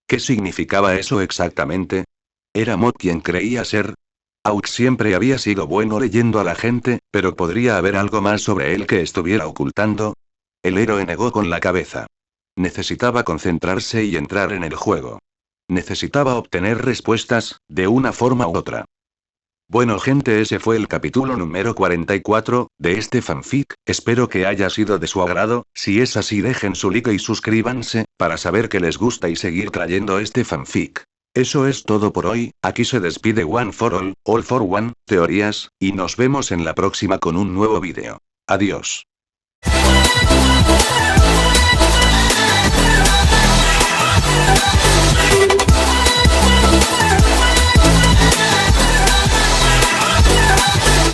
¿Qué significaba eso exactamente? ¿Era Mob quien creía ser? Aux siempre había sido bueno leyendo a la gente, pero ¿podría haber algo más sobre él que estuviera ocultando? El héroe negó con la cabeza. Necesitaba concentrarse y entrar en el juego. Necesitaba obtener respuestas, de una forma u otra. Bueno gente, ese fue el capítulo número 44, de este fanfic, espero que haya sido de su agrado, si es así dejen su like y suscríbanse, para saber que les gusta y seguir trayendo este fanfic. Eso es todo por hoy, aquí se despide One for All for One, teorías, y nos vemos en la próxima con un nuevo vídeo. Adiós.